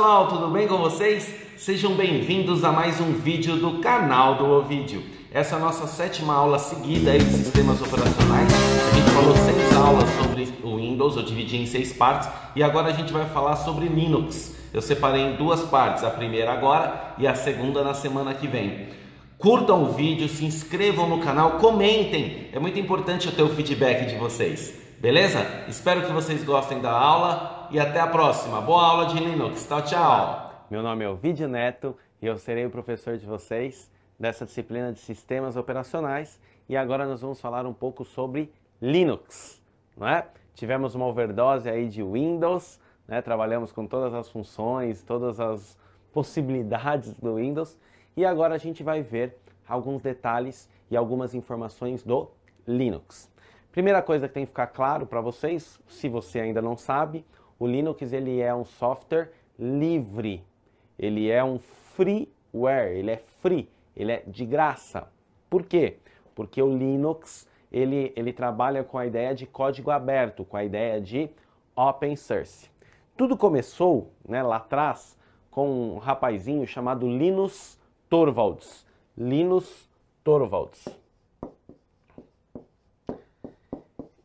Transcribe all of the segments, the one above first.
pessoal, tudo bem com vocês? Sejam bem-vindos a mais um vídeo do canal do Ovídio. Essa é a nossa 7ª aula seguida aí de sistemas operacionais. A gente falou 6 aulas sobre o Windows, eu dividi em 6 partes e agora a gente vai falar sobre Linux. Eu separei em 2 partes, a primeira agora e a segunda na semana que vem. Curtam o vídeo, se inscrevam no canal, comentem, é muito importante eu ter o feedback de vocês. Beleza? Espero que vocês gostem da aula e até a próxima. Boa aula de Linux. Tchau, tchau. Meu nome é Ovídio Neto e eu serei o professor de vocês dessa disciplina de sistemas operacionais e agora nós vamos falar um pouco sobre Linux, não é? Tivemos uma overdose aí de Windows, né? Trabalhamos com todas as funções, todas as possibilidades do Windows e agora a gente vai ver alguns detalhes e algumas informações do Linux. Primeira coisa que tem que ficar claro para vocês, se você ainda não sabe, o Linux ele é um software livre, ele é um freeware, ele é free, ele é de graça. Por quê? Porque o Linux ele trabalha com a ideia de código aberto, com a ideia de open source. Tudo começou, né, lá atrás com um rapazinho chamado Linus Torvalds. Linus Torvalds.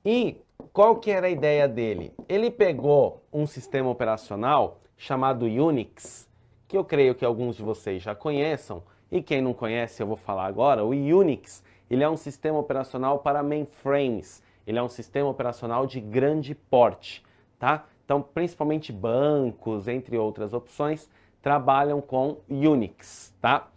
E qual que era a ideia dele? Ele pegou um sistema operacional chamado Unix, que eu creio que alguns de vocês já conheçam, e quem não conhece eu vou falar agora. O Unix, ele é um sistema operacional para mainframes, ele é um sistema operacional de grande porte, tá? Então, principalmente bancos, entre outras opções, trabalham com Unix, tá?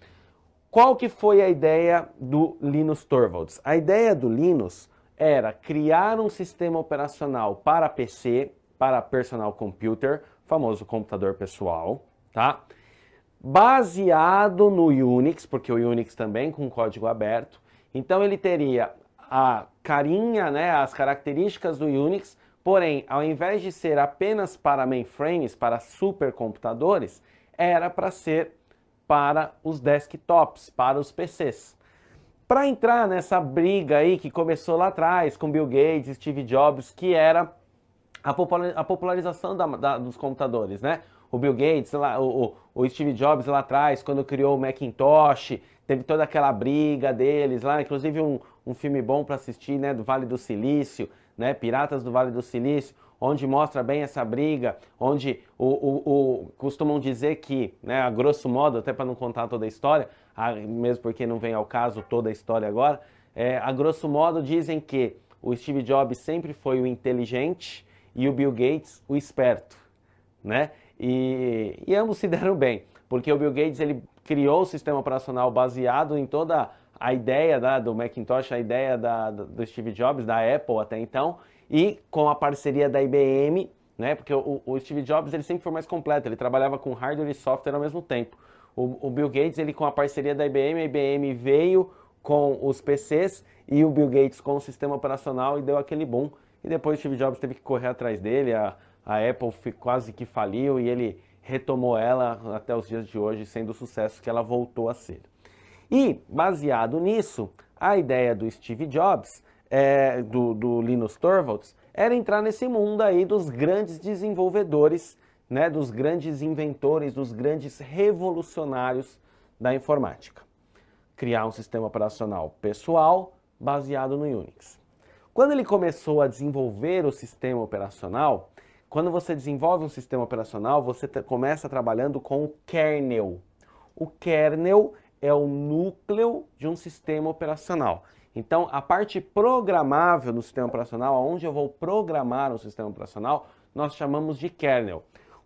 Qual que foi a ideia do Linus Torvalds? A ideia do Linus era criar um sistema operacional para PC, para personal computer, famoso computador pessoal, tá? Baseado no Unix, porque o Unix também com código aberto. Então ele teria a carinha, né, as características do Unix, porém, ao invés de ser apenas para mainframes, para supercomputadores, era para ser para os desktops, para os PCs. Para entrar nessa briga aí que começou lá atrás com Bill Gates e Steve Jobs, que era a popularização dos computadores, né? O Bill Gates, o Steve Jobs lá atrás, quando criou o Macintosh, teve toda aquela briga deles lá, inclusive um filme bom para assistir, né, do Vale do Silício, né, Piratas do Vale do Silício, onde mostra bem essa briga, onde costumam dizer que, né, a grosso modo, até para não contar toda a história, mesmo porque não vem ao caso toda a história agora, a grosso modo dizem que o Steve Jobs sempre foi o inteligente e o Bill Gates o esperto, né? E ambos se deram bem, porque o Bill Gates ele criou o sistema operacional baseado em toda a ideia do Macintosh, a ideia do Steve Jobs, da Apple até então, e com a parceria da IBM, né? Porque o Steve Jobs ele sempre foi mais completo, ele trabalhava com hardware e software ao mesmo tempo. O Bill Gates, ele com a parceria da IBM, a IBM veio com os PCs e o Bill Gates com o sistema operacional e deu aquele boom. E depois o Steve Jobs teve que correr atrás dele, a Apple quase que faliu e ele retomou ela até os dias de hoje, sendo o sucesso que ela voltou a ser. E, baseado nisso, a ideia do Steve Jobs, do Linus Torvalds, era entrar nesse mundo aí dos grandes desenvolvedores, né, dos grandes inventores, dos grandes revolucionários da informática. Criar um sistema operacional pessoal baseado no Unix. Quando ele começou a desenvolver o sistema operacional, quando você desenvolve um sistema operacional, você começa trabalhando com o kernel. O kernel é o núcleo de um sistema operacional. Então, a parte programável do sistema operacional, onde eu vou programar um sistema operacional, nós chamamos de kernel.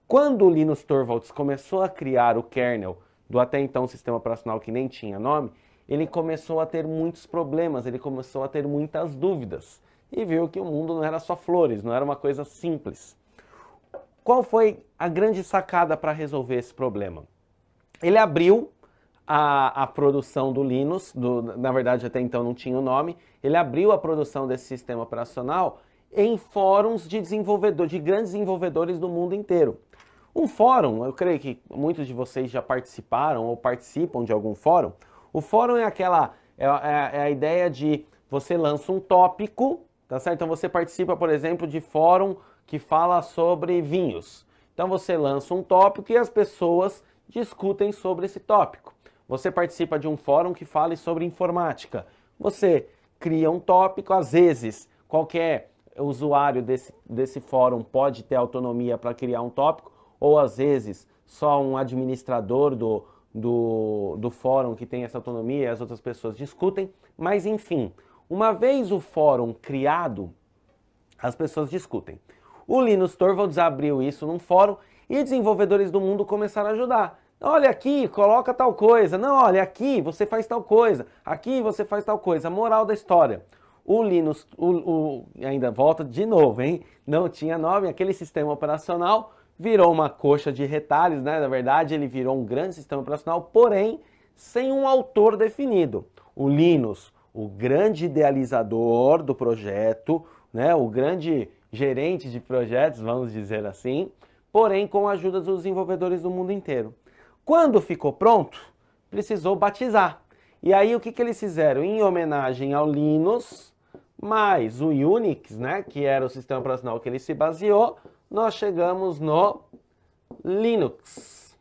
Quando o Linus Torvalds começou a criar o kernel do até então sistema operacional que nem tinha nome, ele começou a ter muitos problemas, ele começou a ter muitas dúvidas e viu que o mundo não era só flores, não era uma coisa simples. Qual foi a grande sacada para resolver esse problema? Ele abriu a produção do Linux, na verdade até então não tinha o nome, ele abriu a produção desse sistema operacional em fóruns de grandes desenvolvedores do mundo inteiro. Um fórum, eu creio que muitos de vocês já participaram ou participam de algum fórum. O fórum é a ideia de você lança um tópico, tá certo? Então você participa, por exemplo, de fórum que fala sobre vinhos. Então você lança um tópico e as pessoas discutem sobre esse tópico. Você participa de um fórum que fale sobre informática. Você cria um tópico, às vezes qualquer usuário desse fórum pode ter autonomia para criar um tópico, ou às vezes só um administrador do fórum que tem essa autonomia e as outras pessoas discutem. Mas enfim, uma vez o fórum criado, as pessoas discutem. O Linus Torvalds abriu isso num fórum e desenvolvedores do mundo começaram a ajudar. Olha aqui, coloca tal coisa. Não, olha aqui, você faz tal coisa. Aqui você faz tal coisa. Moral da história. O Linus, ainda volta de novo, hein? Não tinha nome, aquele sistema operacional virou uma coxa de retalhos, né? Na verdade, ele virou um grande sistema operacional, porém, sem um autor definido. O Linus, o grande idealizador do projeto, né? O grande gerente de projetos, vamos dizer assim, porém com a ajuda dos desenvolvedores do mundo inteiro. Quando ficou pronto, precisou batizar. E aí o que eles fizeram? Em homenagem ao Linus, mais o Unix, né, que era o sistema operacional que ele se baseou, nós chegamos no Linux.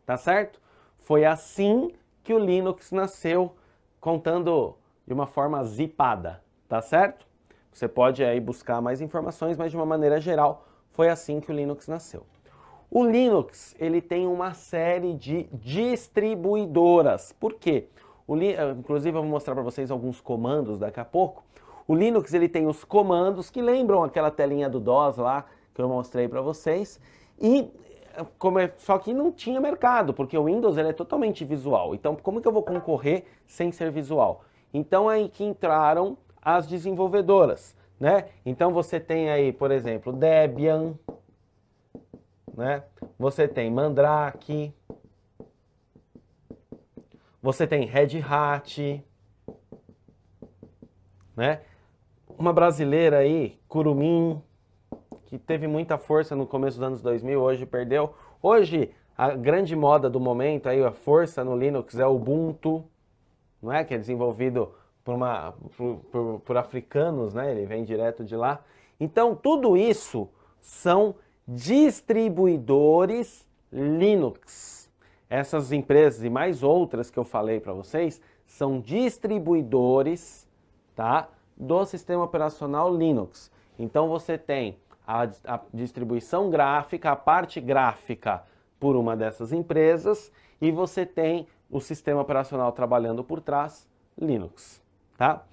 Tá certo? Foi assim que o Linux nasceu, contando de uma forma zipada, tá certo? Você pode aí buscar mais informações, mas de uma maneira geral, foi assim que o Linux nasceu. O Linux, ele tem uma série de distribuidoras. Por quê? Inclusive, eu vou mostrar para vocês alguns comandos daqui a pouco. O Linux, ele tem os comandos que lembram aquela telinha do DOS lá, que eu mostrei para vocês. E só que não tinha mercado, porque o Windows ele é totalmente visual. Então, como que eu vou concorrer sem ser visual? Então, é aí que entraram as desenvolvedoras, né? Então, você tem aí, por exemplo, Debian, né? Você tem Mandrake, você tem Red Hat, né? Uma brasileira aí, Kurumin, que teve muita força no começo dos anos 2000, hoje perdeu. Hoje, a grande moda do momento, aí, a força no Linux é o Ubuntu, não é? Que é desenvolvido por africanos, né? Ele vem direto de lá. Então, tudo isso são distribuidores Linux. Essas empresas e mais outras que eu falei para vocês são distribuidores, tá, do sistema operacional Linux. Então você tem a distribuição gráfica, a parte gráfica por uma dessas empresas e você tem o sistema operacional trabalhando por trás, Linux, tá?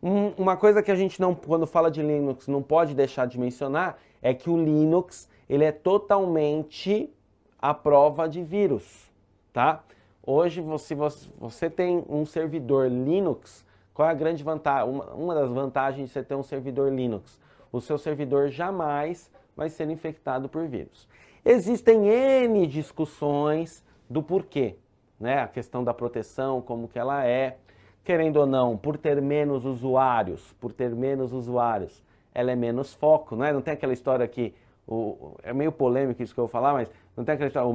Uma coisa que a gente não, quando fala de Linux, não pode deixar de mencionar é que o Linux, ele é totalmente à prova de vírus, tá? Hoje, se você tem um servidor Linux, qual é a grande vantagem? Uma das vantagens de você ter um servidor Linux, o seu servidor jamais vai ser infectado por vírus. Existem N discussões do porquê, né? A questão da proteção, como que ela é. Querendo ou não, por ter menos usuários, ela é menos foco, não é? Não tem aquela história que, é meio polêmico isso que eu vou falar, mas não tem aquela história,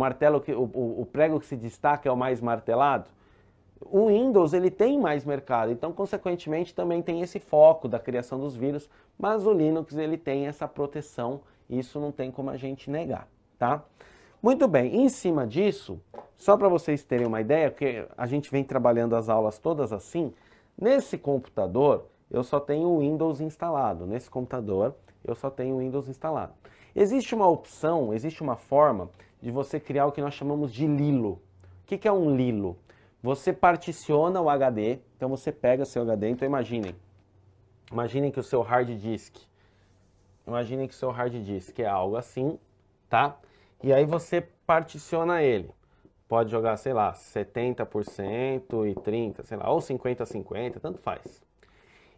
o prego que se destaca é o mais martelado? O Windows, ele tem mais mercado, então, consequentemente, também tem esse foco da criação dos vírus, mas o Linux, ele tem essa proteção, isso não tem como a gente negar, tá? Muito bem, em cima disso, só para vocês terem uma ideia, porque a gente vem trabalhando as aulas todas assim, nesse computador eu só tenho o Windows instalado, nesse computador eu só tenho o Windows instalado. Existe uma opção, existe uma forma de você criar o que nós chamamos de Lilo. O que é um Lilo? Você particiona o HD, então você pega seu HD, então imaginem que o seu hard disk, é algo assim, tá? E aí você particiona ele. Pode jogar, sei lá, 70% e 30%, sei lá, ou 50-50, tanto faz.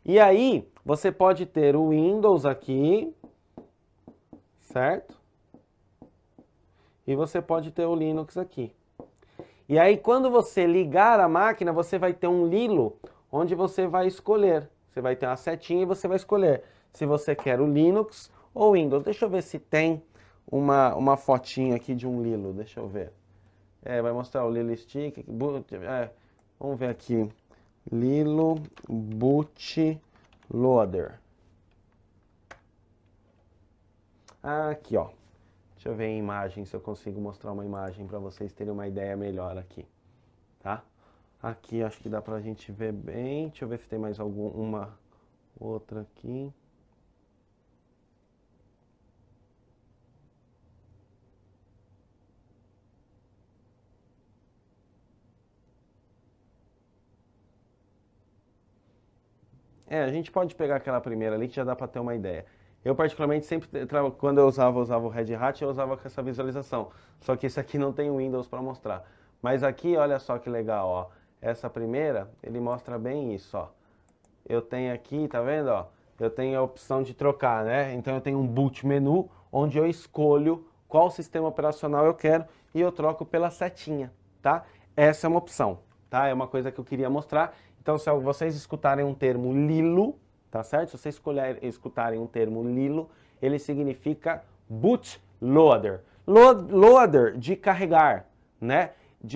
E aí você pode ter o Windows aqui, certo? E você pode ter o Linux aqui. E aí quando você ligar a máquina, você vai ter um Lilo, onde você vai escolher. Você vai ter uma setinha e você vai escolher se você quer o Linux ou o Windows. Deixa eu ver se tem uma fotinha aqui de um Lilo, deixa eu ver. Vai mostrar o Lilo Stick. Vamos ver aqui. Lilo Bootloader. Aqui, ó. Deixa eu ver em imagem, se eu consigo mostrar uma imagem para vocês terem uma ideia melhor aqui, tá? Aqui acho que dá pra gente ver bem. Deixa eu ver se tem mais alguma outra aqui. A gente pode pegar aquela primeira ali que já dá para ter uma ideia. Eu particularmente sempre, quando eu usava o Red Hat, eu usava com essa visualização. Só que esse aqui não tem o Windows para mostrar. Mas aqui, olha só que legal, ó. Essa primeira, ele mostra bem isso, ó. Eu tenho aqui, tá vendo, ó? Eu tenho a opção de trocar, né? Então eu tenho um boot menu, onde eu escolho qual sistema operacional eu quero e eu troco pela setinha, tá? Essa é uma opção, tá? É uma coisa que eu queria mostrar. Então, se vocês escutarem um termo Lilo, tá certo? Se vocês escutarem um termo Lilo, ele significa bootloader. Loader, de carregar, né?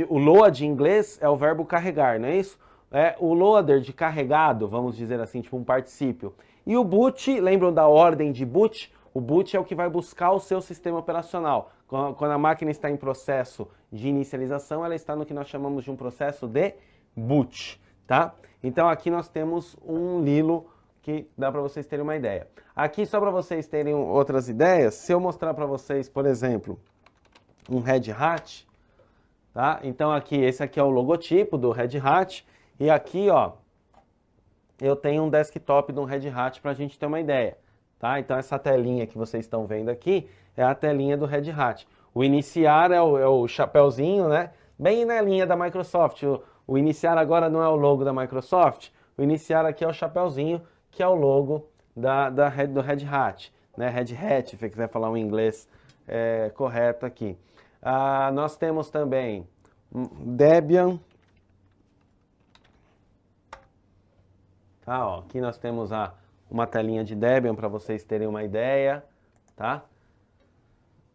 O load em inglês é o verbo carregar, não é isso? O loader de carregado, vamos dizer assim, tipo um particípio. E o boot, lembram da ordem de boot? O boot é o que vai buscar o seu sistema operacional. Quando a máquina está em processo de inicialização, ela está no que nós chamamos de um processo de boot. Tá? Então aqui nós temos um Lilo que dá para vocês terem uma ideia. Aqui só para vocês terem outras ideias, se eu mostrar para vocês, por exemplo, um Red Hat, tá? Então aqui, esse aqui é o logotipo do Red Hat e aqui, ó, eu tenho um desktop de um Red Hat para a gente ter uma ideia, tá? Então essa telinha que vocês estão vendo aqui é a telinha do Red Hat. O iniciar é o chapéuzinho, né? Bem na linha da Microsoft. O iniciar agora não é o logo da Microsoft, o iniciar aqui é o chapéuzinho, que é o logo do Red Hat, né? Red Hat, se você quiser falar um inglês correto aqui. Nós temos também Debian. Tá, ó, aqui nós temos uma telinha de Debian para vocês terem uma ideia, tá?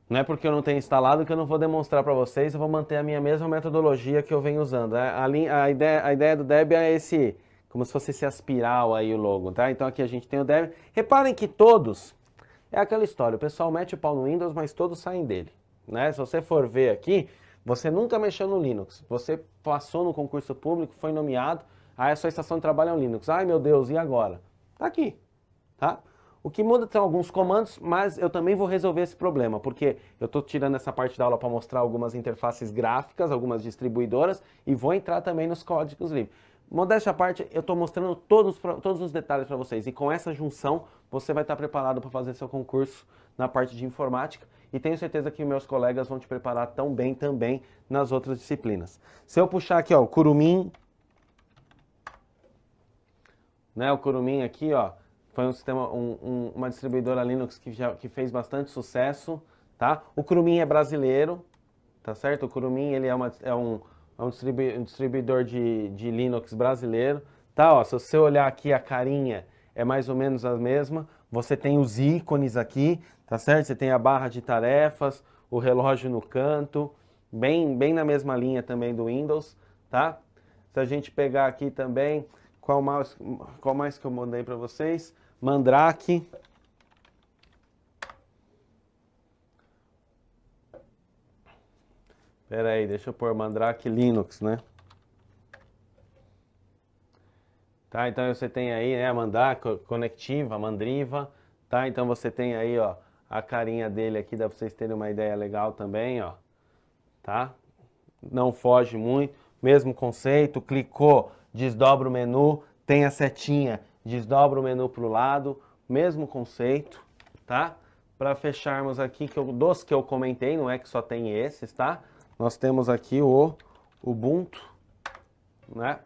Não é porque eu não tenho instalado que eu não vou demonstrar para vocês, eu vou manter a minha mesma metodologia que eu venho usando. A ideia do Debian é esse, como se fosse esse aspiral aí o logo, tá? Então aqui a gente tem o Debian. Reparem que todos, é aquela história, o pessoal mete o pau no Windows, mas todos saem dele, né? Se você for ver aqui, você nunca mexeu no Linux, você passou no concurso público, foi nomeado, aí a sua estação de trabalho é um Linux. Ai meu Deus, e agora? Tá aqui, tá? O que muda são alguns comandos, mas eu também vou resolver esse problema, porque eu estou tirando essa parte da aula para mostrar algumas interfaces gráficas, algumas distribuidoras, e vou entrar também nos códigos livres. Modéstia à parte, eu estou mostrando todos os detalhes para vocês, e com essa junção, você vai estar preparado para fazer seu concurso na parte de informática, e tenho certeza que meus colegas vão te preparar tão bem também nas outras disciplinas. Se eu puxar aqui, ó, o Kurumin, né, o Kurumin aqui, ó, foi um sistema, uma distribuidora Linux que fez bastante sucesso, tá? O Kurumin é brasileiro, tá certo? O Kurumin, ele é um distribuidor de Linux brasileiro, tá? Ó, se você olhar aqui a carinha, é mais ou menos a mesma. Você tem os ícones aqui, tá certo? Você tem a barra de tarefas, o relógio no canto, bem na mesma linha também do Windows, tá? Se a gente pegar aqui também, qual mais que eu mandei para vocês? Mandrake. Espera aí, deixa eu pôr Mandrake Linux, né? Tá, então você tem aí, né, a Mandrake, Conectiva, Mandriva, tá? Então você tem aí, ó, a carinha dele aqui, dá pra vocês terem uma ideia legal também, ó. Tá? Não foge muito, mesmo conceito, clicou, desdobra o menu, tem a setinha, desdobra o menu para o lado, mesmo conceito, tá? Para fecharmos aqui, dos que eu comentei, não é que só tem esses, tá? Nós temos aqui o Ubuntu, né?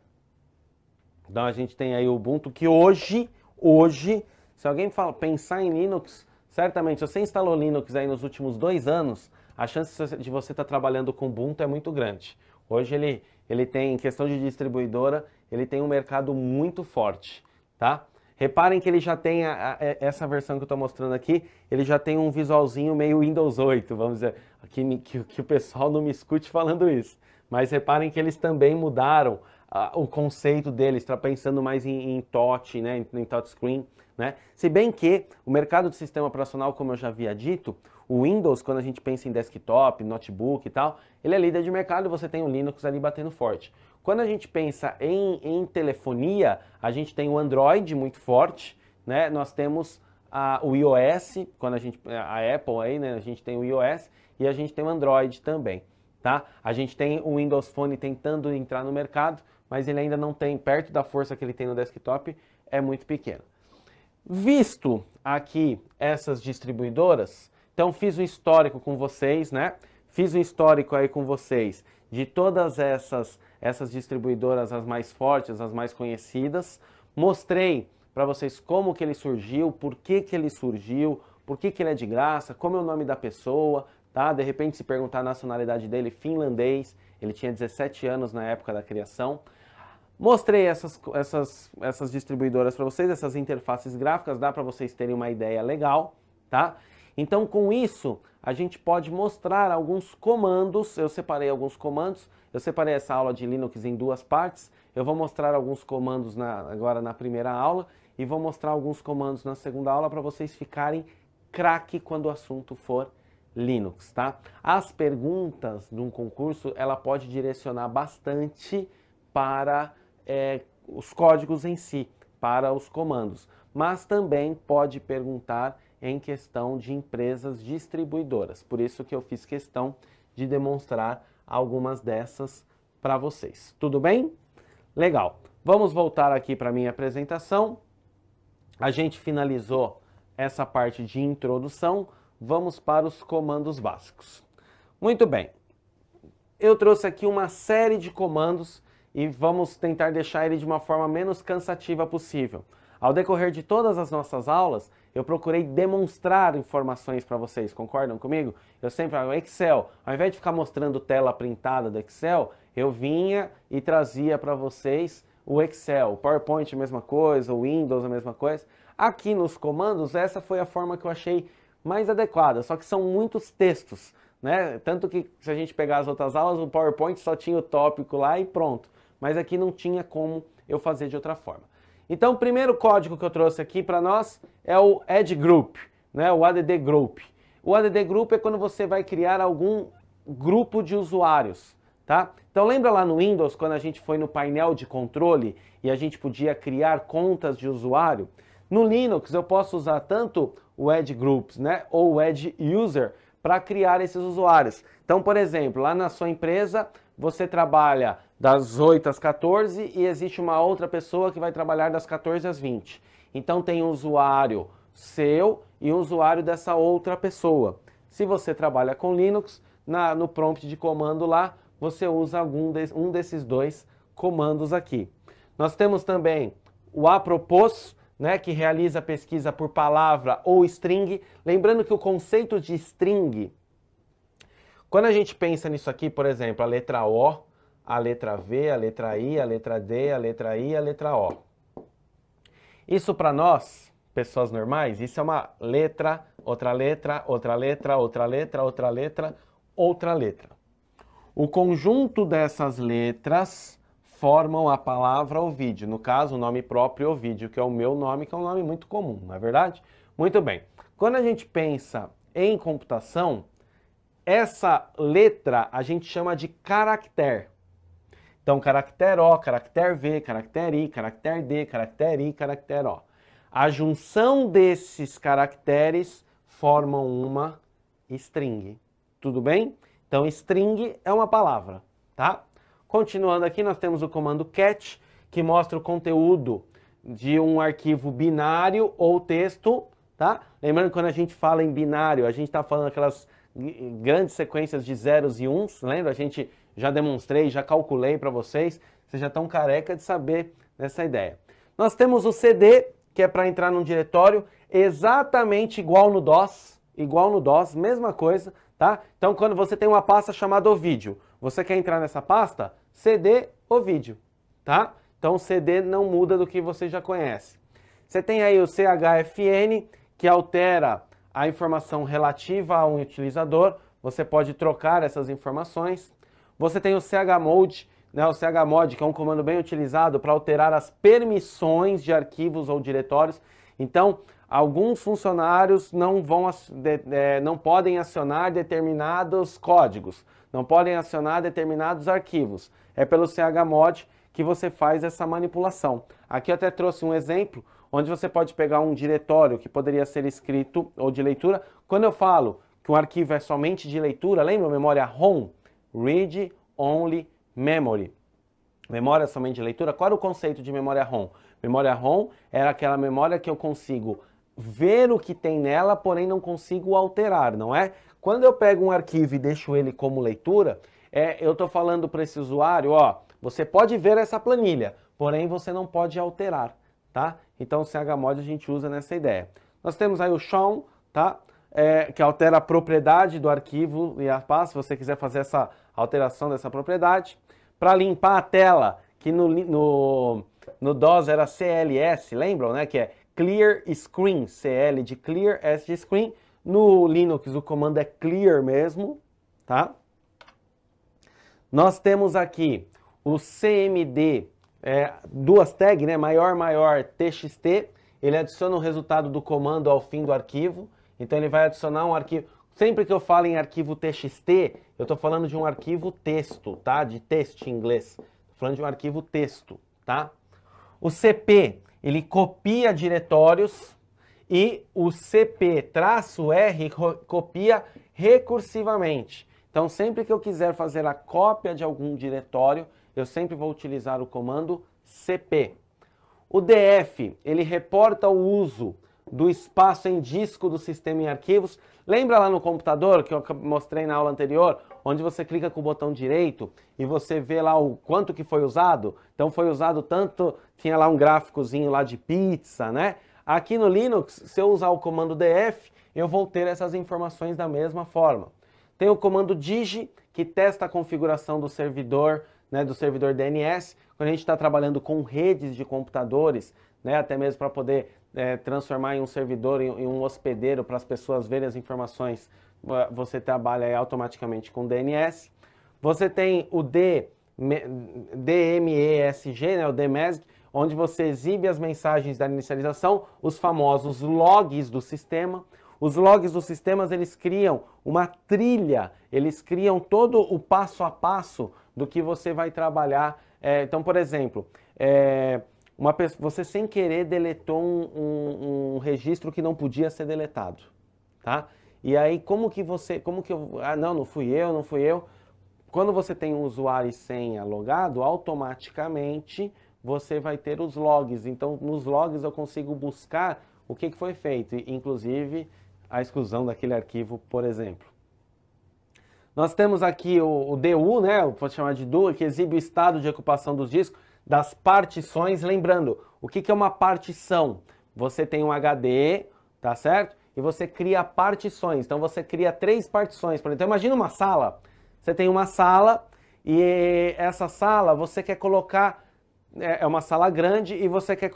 Então a gente tem aí o Ubuntu que hoje, se alguém pensar em Linux, certamente, se você instalou Linux aí nos últimos 2 anos, a chance de você estar trabalhando com Ubuntu é muito grande. Hoje ele tem, em questão de distribuidora, ele tem um mercado muito forte, tá? Reparem que ele já tem, essa versão que eu estou mostrando aqui, ele já tem um visualzinho meio Windows 8, vamos dizer, que o pessoal não me escute falando isso. Mas reparem que eles também mudaram o conceito deles, está pensando mais em touch, né, em touchscreen, né? Se bem que o mercado de sistema operacional, como eu já havia dito, o Windows, quando a gente pensa em desktop, notebook e tal, ele é líder de mercado e você tem o Linux ali batendo forte. Quando a gente pensa em telefonia, a gente tem o Android muito forte, né? Nós temos o iOS, quando a Apple aí, né? A gente tem o iOS e a gente tem o Android também, tá? A gente tem o Windows Phone tentando entrar no mercado, mas ele ainda não tem, perto da força que ele tem no desktop, é muito pequeno. Visto aqui essas distribuidoras, então fiz um histórico com vocês, né? Fiz um histórico aí com vocês de todas essas distribuidoras, as mais fortes, as mais conhecidas. Mostrei para vocês como que ele surgiu, por que que ele surgiu, por que que ele é de graça, como é o nome da pessoa, tá? De repente se perguntar a nacionalidade dele, finlandês, ele tinha 17 anos na época da criação. Mostrei essas distribuidoras para vocês, essas interfaces gráficas, dá para vocês terem uma ideia legal, tá? Então, com isso, a gente pode mostrar alguns comandos. Eu separei alguns comandos, eu separei essa aula de Linux em duas partes. Eu vou mostrar alguns comandos agora na primeira aula e vou mostrar alguns comandos na segunda aula para vocês ficarem craque quando o assunto for Linux, tá? As perguntas de um concurso, ela pode direcionar bastante para os códigos em si, para os comandos, mas também pode perguntar em questão de empresas distribuidoras. Por isso que eu fiz questão de demonstrar algumas dessas para vocês. Tudo bem? Legal. Vamos voltar aqui para a minha apresentação. A gente finalizou essa parte de introdução. Vamos para os comandos básicos. Muito bem. Eu trouxe aqui uma série de comandos e vamos tentar deixar ele de uma forma menos cansativa possível. Ao decorrer de todas as nossas aulas, eu procurei demonstrar informações para vocês, concordam comigo? Eu sempre falo, Excel, ao invés de ficar mostrando tela printada do Excel, eu vinha e trazia para vocês o Excel, o PowerPoint a mesma coisa, o Windows a mesma coisa. Aqui nos comandos, essa foi a forma que eu achei mais adequada, só que são muitos textos, né? Tanto que se a gente pegar as outras aulas, o PowerPoint só tinha o tópico lá e pronto. Mas aqui não tinha como eu fazer de outra forma. Então, o primeiro código que eu trouxe aqui para nós é o Add Group, né? O ADD Group. O ADD Group é quando você vai criar algum grupo de usuários, tá? Então, lembra lá no Windows, quando a gente foi no painel de controle e a gente podia criar contas de usuário? No Linux, eu posso usar tanto o Add Groups, né? Ou o Add User para criar esses usuários. Então, por exemplo, lá na sua empresa, você trabalha das 8 às 14 e existe uma outra pessoa que vai trabalhar das 14 às 20. Então tem um usuário seu e um usuário dessa outra pessoa. Se você trabalha com Linux, no prompt de comando lá, você usa um desses dois comandos aqui. Nós temos também o apropos, né, que realiza pesquisa por palavra ou string. Lembrando que o conceito de string, quando a gente pensa nisso aqui, por exemplo, a letra O, a letra V, a letra I, a letra D, a letra I, a letra O. Isso para nós, pessoas normais, isso é uma letra, outra letra, outra letra, outra letra, outra letra, outra letra. O conjunto dessas letras formam a palavra Ovidio. No caso, o nome próprio Ovidio, que é o meu nome, que é um nome muito comum, não é verdade? Muito bem. Quando a gente pensa em computação, essa letra a gente chama de caractere. Então, caractere O, caractere V, caractere I, caractere D, caractere I, caractere O. A junção desses caracteres formam uma string. Tudo bem? Então, string é uma palavra, tá? Continuando aqui, nós temos o comando cat, que mostra o conteúdo de um arquivo binário ou texto, tá? Lembrando que quando a gente fala em binário, a gente está falando aquelas grandes sequências de zeros e uns, lembra? A gente já demonstrei, já calculei para vocês, vocês já estão careca de saber dessa ideia. Nós temos o CD, que é para entrar num diretório exatamente igual no DOS, mesma coisa, tá? Então, quando você tem uma pasta chamada Ovidio, você quer entrar nessa pasta? CD Ovidio, tá? Então, o CD não muda do que você já conhece. Você tem aí o CHFN, que altera a informação relativa a um utilizador. Você pode trocar essas informações. Você tem o chmod, né, o chmod, que é um comando bem utilizado para alterar as permissões de arquivos ou diretórios. Então, alguns funcionários não podem acionar determinados códigos, não podem acionar determinados arquivos. É pelo chmod que você faz essa manipulação. Aqui eu até trouxe um exemplo, onde você pode pegar um diretório que poderia ser escrito ou de leitura. Quando eu falo que um arquivo é somente de leitura, lembra a memória ROM? Read Only Memory. Memória somente de leitura. Qual era o conceito de memória ROM? Memória ROM era aquela memória que eu consigo ver o que tem nela, porém não consigo alterar, não é? Quando eu pego um arquivo e deixo ele como leitura, eu estou falando para esse usuário, ó, você pode ver essa planilha, porém você não pode alterar, tá? Então o chmod a gente usa nessa ideia. Nós temos aí o shown, tá? Que altera a propriedade do arquivo e a pasta, se você quiser fazer essa alteração dessa propriedade. Para limpar a tela, que no DOS era CLS, lembram, né? Que é Clear Screen, CL de Clear, S de Screen. No Linux o comando é Clear mesmo, tá? Nós temos aqui o CMD, duas tags, né? Maior, TXT. Ele adiciona o resultado do comando ao fim do arquivo. Então ele vai adicionar um arquivo. Sempre que eu falo em arquivo TXT, eu estou falando de um arquivo texto, tá? De texto em inglês. Estou falando de um arquivo texto, tá? O CP, ele copia diretórios e o CP-R copia recursivamente. Então sempre que eu quiser fazer a cópia de algum diretório, eu sempre vou utilizar o comando CP. O DF, ele reporta o uso do espaço em disco do sistema em arquivos. Lembra lá no computador, que eu mostrei na aula anterior, onde você clica com o botão direito e você vê lá o quanto que foi usado? Então foi usado tanto, tinha lá um gráficozinho lá de pizza, né? Aqui no Linux, se eu usar o comando df, eu vou ter essas informações da mesma forma. Tem o comando dig, que testa a configuração do servidor, né, do servidor DNS, quando a gente está trabalhando com redes de computadores, né, até mesmo para poder transformar em um servidor, em um hospedeiro, para as pessoas verem as informações, você trabalha aí automaticamente com DNS. Você tem o DMESG, né, o DMESG, onde você exibe as mensagens da inicialização, os famosos logs do sistema. Os logs dos sistemas, eles criam uma trilha, eles criam todo o passo a passo do que você vai trabalhar. Então, por exemplo, você sem querer deletou um registro que não podia ser deletado, tá? E aí, não fui eu. Quando você tem um usuário e senha logado, automaticamente você vai ter os logs. Então, nos logs eu consigo buscar o que foi feito, inclusive a exclusão daquele arquivo, por exemplo. Nós temos aqui o DU, né? Pode chamar de DU, que exibe o estado de ocupação dos discos, das partições. Lembrando, o que é uma partição? Você tem um HD, tá certo? E você cria partições. Então você cria 3 partições. Então imagina uma sala. Você tem uma sala e essa sala você quer colocar, é uma sala grande e você quer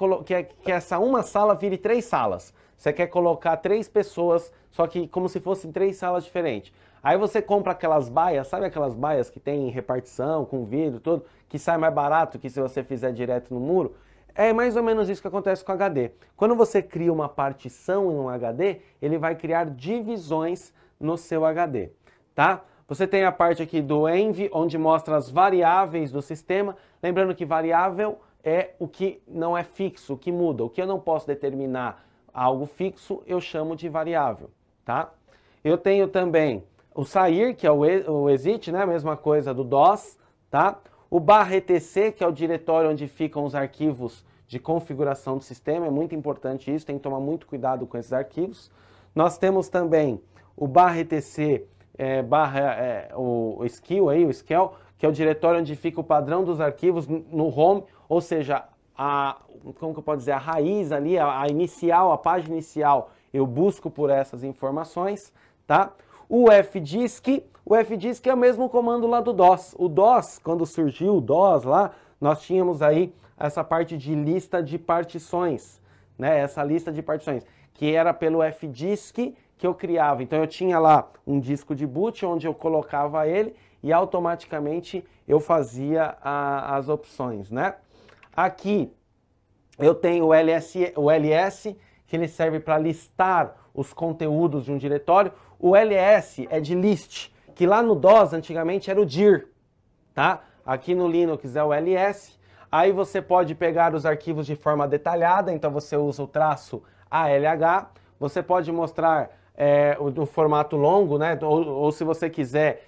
que essa uma sala vire 3 salas. Você quer colocar 3 pessoas, só que como se fossem 3 salas diferentes. Aí você compra aquelas baias, sabe aquelas baias que tem repartição, com vidro, tudo, que sai mais barato que se você fizer direto no muro? É mais ou menos isso que acontece com o HD. Quando você cria uma partição em um HD, ele vai criar divisões no seu HD, tá? Você tem a parte aqui do env, onde mostra as variáveis do sistema. Lembrando que variável é o que não é fixo, o que muda. O que eu não posso determinar algo fixo, eu chamo de variável, tá? Eu tenho também o sair, que é o exit, né? A mesma coisa do DOS, tá? O /etc, que é o diretório onde ficam os arquivos de configuração do sistema. É muito importante isso, tem que tomar muito cuidado com esses arquivos. Nós temos também o /etc, o skill, o skel, que é o diretório onde fica o padrão dos arquivos no home, ou seja, como que eu posso dizer, a raiz ali, a inicial, a página inicial, eu busco por essas informações, tá? O fdisk é o mesmo comando lá do DOS. O DOS, quando surgiu o DOS lá, nós tínhamos aí essa parte de lista de partições, né? Essa lista de partições, que era pelo fdisk que eu criava. Então eu tinha lá um disco de boot onde eu colocava ele e automaticamente eu fazia as opções, né? Aqui eu tenho o ls, que ele serve para listar os conteúdos de um diretório. O ls é de list, que lá no DOS antigamente era o dir, tá? Aqui no Linux é o ls. Aí você pode pegar os arquivos de forma detalhada, então você usa o traço ALH. Você pode mostrar o formato longo, né? Ou se você quiser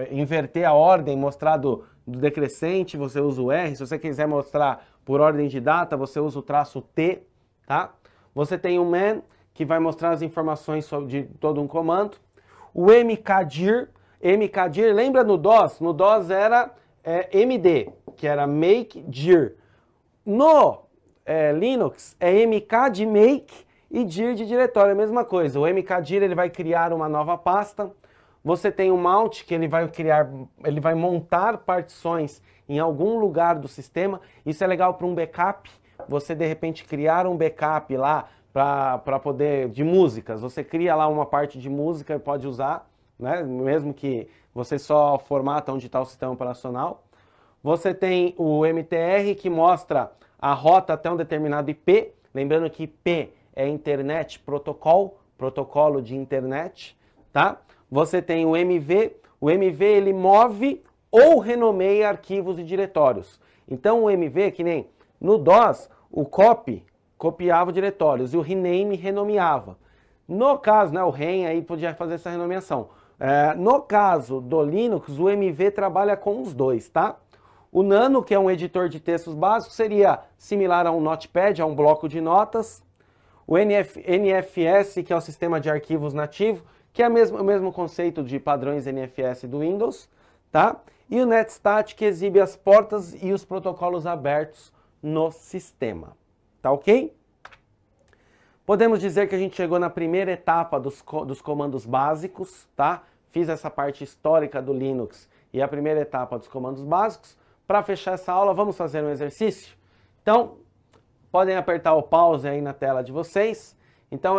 inverter a ordem, mostrar do decrescente, você usa o R. Se você quiser mostrar por ordem de data, você usa o traço T, tá? Você tem o man, que vai mostrar as informações de todo um comando. O mkdir, lembra no DOS? No DOS era MD, que era make dir. No Linux é mk de make e dir de diretório, a mesma coisa. O mkdir ele vai criar uma nova pasta. Você tem o mount, que ele vai montar partições em algum lugar do sistema. Isso é legal para um backup. Você de repente criar um backup lá para poder de músicas. Você cria lá uma parte de música e pode usar, né? Mesmo que você só formata onde está o sistema operacional. Você tem o MTR, que mostra a rota até um determinado IP. Lembrando que IP é Internet Protocol, protocolo de internet, tá? Você tem o MV ele move ou renomeia arquivos e diretórios. Então o MV, que nem no DOS, o copy copiava diretórios e o rename renomeava. No caso, né, o REN aí podia fazer essa renomeação. No caso do Linux, o MV trabalha com os dois, tá? O Nano, que é um editor de textos básico, seria similar a um Notepad, a um bloco de notas. O NFS, que é o sistema de arquivos nativo, que é o mesmo conceito de padrões NFS do Windows, tá? E o NetStat, que exibe as portas e os protocolos abertos no sistema, tá ok? Podemos dizer que a gente chegou na primeira etapa dos comandos básicos, tá? Fiz essa parte histórica do Linux e a primeira etapa dos comandos básicos. Para fechar essa aula, vamos fazer um exercício? Então, podem apertar o pause aí na tela de vocês. Então,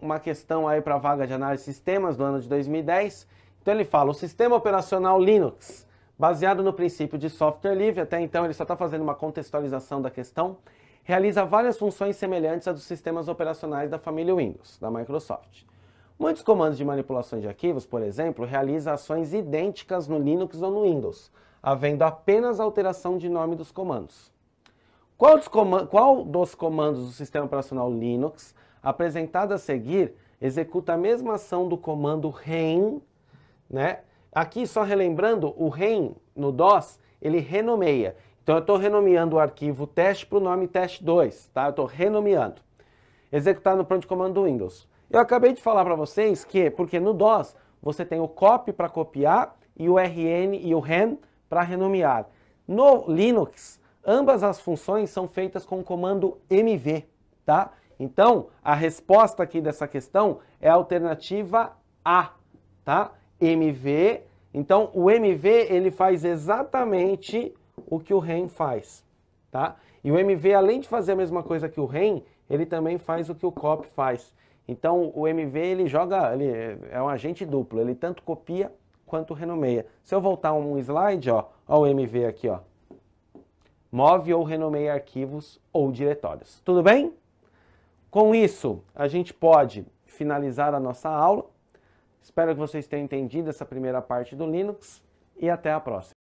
uma questão aí para a vaga de análise de sistemas do ano de 2010. Então, ele fala, o sistema operacional Linux, baseado no princípio de software livre, até então ele só está fazendo uma contextualização da questão, realiza várias funções semelhantes a dos sistemas operacionais da família Windows, da Microsoft. Muitos comandos de manipulação de arquivos, por exemplo, realizam ações idênticas no Linux ou no Windows, havendo apenas alteração de nome dos comandos. Qual dos comandos do sistema operacional Linux, apresentado a seguir, executa a mesma ação do comando REN, né? Aqui, só relembrando, o REN no DOS, ele renomeia. Então, eu estou renomeando o arquivo teste para o nome teste2, tá? Eu estou renomeando. Executar no pronto de comando do Windows. Eu acabei de falar para vocês que, porque no DOS, você tem o copy para copiar e o RN e o REN para renomear. No Linux, ambas as funções são feitas com o comando MV, tá? Então, a resposta aqui dessa questão é a alternativa A, tá? MV. Então, o MV, ele faz exatamente o que o REN faz, tá? E o MV, além de fazer a mesma coisa que o REN, ele também faz o que o copy faz. Então, o MV, ele é um agente duplo, ele tanto copia quanto renomeia. Se eu voltar um slide, ó o MV aqui, ó. Move ou renomeia arquivos ou diretórios. Tudo bem? Com isso, a gente pode finalizar a nossa aula. Espero que vocês tenham entendido essa primeira parte do Linux e até a próxima.